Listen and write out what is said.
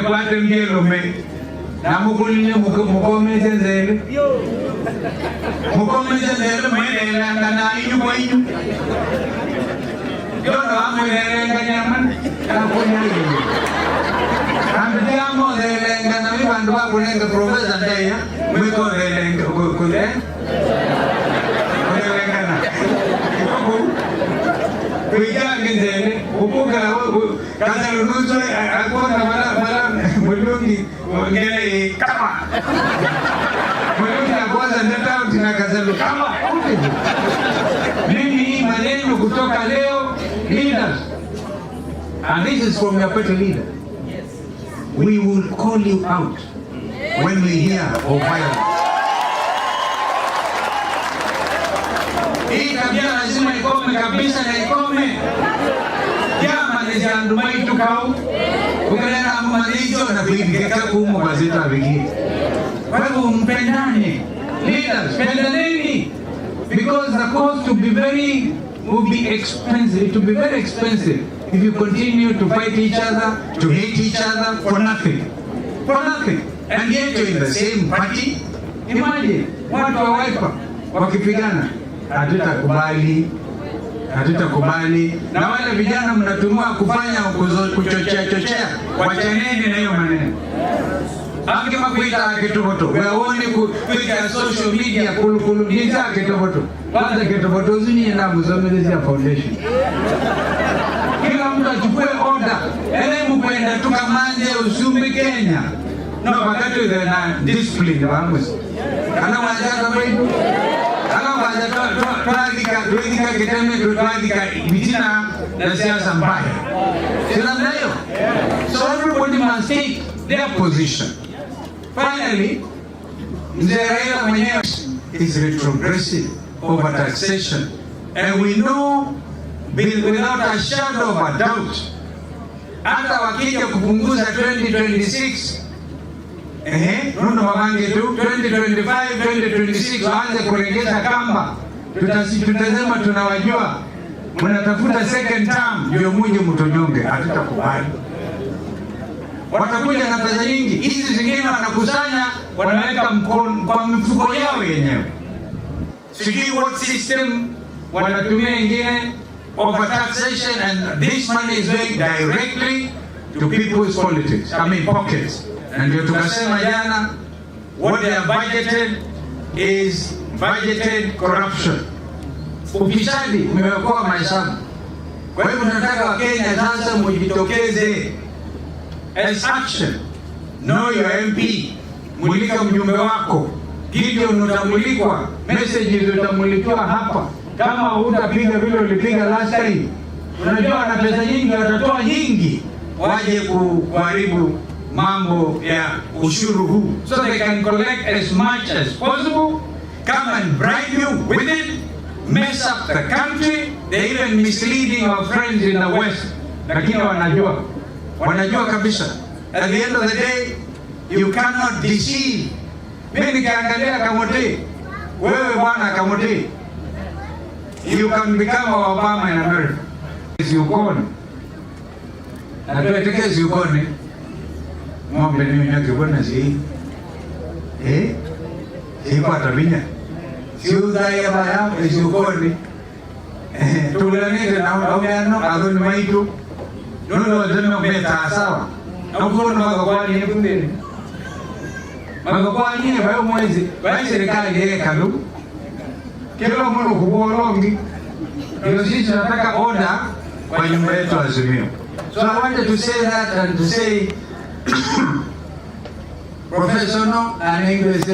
Kwate mgelume na mukulinye mukomeze nzele mwele na inyu kwa inyu yono amwelenga nyaman kakunyali ambijamo zelenga na mibandu wakulenga profesa ndeya mwiko zelenga kulenga na kuijange nzele kupuka kazalunuzo akona mala mulungi ngele kama mulungi akwaza ndata utina kazalu kama mimi maneno kutoka leo leaders, and this is from your party leader. We will call you out when we hear of violence. Hii tabia lazima ikome kabisa na ikome. Jama niziandumai tukau ukelena amumalizo na kuhibikeka kumu kwa zita wiki. Kwa hivyo mpendane. Leaders, pendaneni. Because the cost will be very expensive. It will be very expensive if you continue to fight each other, to hate each other for nothing. For nothing. And yet you're in the same party. Imagine, watu wa Wiper wakipigana. Hatutakubali. Na wale vijana mnatumua kufanya kuchochea, wachaneni na hiyo maneno. Akima kuita akitoboto, weone kuita social media kuluniza akitoboto. Kwanza akitoboto zini na Muzomelezia Foundation. Kila mtu achukue order, elimu kwenda tukamanje usumbi Kenya. No, wakati na discipline wanguzi. Kana wajaka mwetu. Tuandika kiteme tuandika bitina na siasa mbaya. Sila mnayo. So everybody must take their position. Finally, Raila mwenyewe is retrogressive over taxation, and we know without a shadow of a doubt, hata wakija kupunguza 2026, nuno mabange tu 2025, 2026 waanze kuregeza kamba. Tutasema tunawajua mnatafuta second term ndio muje mtonyonge, hatutakubali. Watakuja na pesa nyingi, hizi zingine wanakusanya wanaweka mkono kwa mifuko yao yenyewe. Sijui what system wanatumia ingine of taxation, and this money is going directly to people's politics, pockets. Na ndio tukasema jana, what they have budgeted is budgeted corruption. Ufisadi umeokoa mahesabu. Kwa hivyo tunataka Wakenya sasa mujitokeze as action. Know your MP. Mulika mjumbe wako. Gideon utamulikwa. Messages utamulikiwa hapa. Kama hutapiga vile ulipiga last time. Unajua na pesa nyingi watatoa nyingi. Waje kuharibu mambo ya ushuru huu. So they can collect as much as possible. Come and bribe you with it. Mess up the country. They're even misleading our friends in the West. Lakini wanajua kabisa. At the end of the day, you cannot deceive. Mimi nikiangalia Kamote, wewe bwana Kamote, you can become Obama in America. Yukoni. Na tuetekezi Yukoni. Ngombe ni mnyake bwana si. Kwa tabinya. Si udhaya baya Yukoni. Tulanite na umeano adoni maitu. Nuno zema meta sawa. Nakuona magakwani ni kundeni. Magakwani ni bayo mwezi. Bayo serikali yeye kalu. Kila mmoja kubolongi. Ndio sisi tunataka order kwa nyumba yetu Azimio. So I wanted to say that and to say professional and English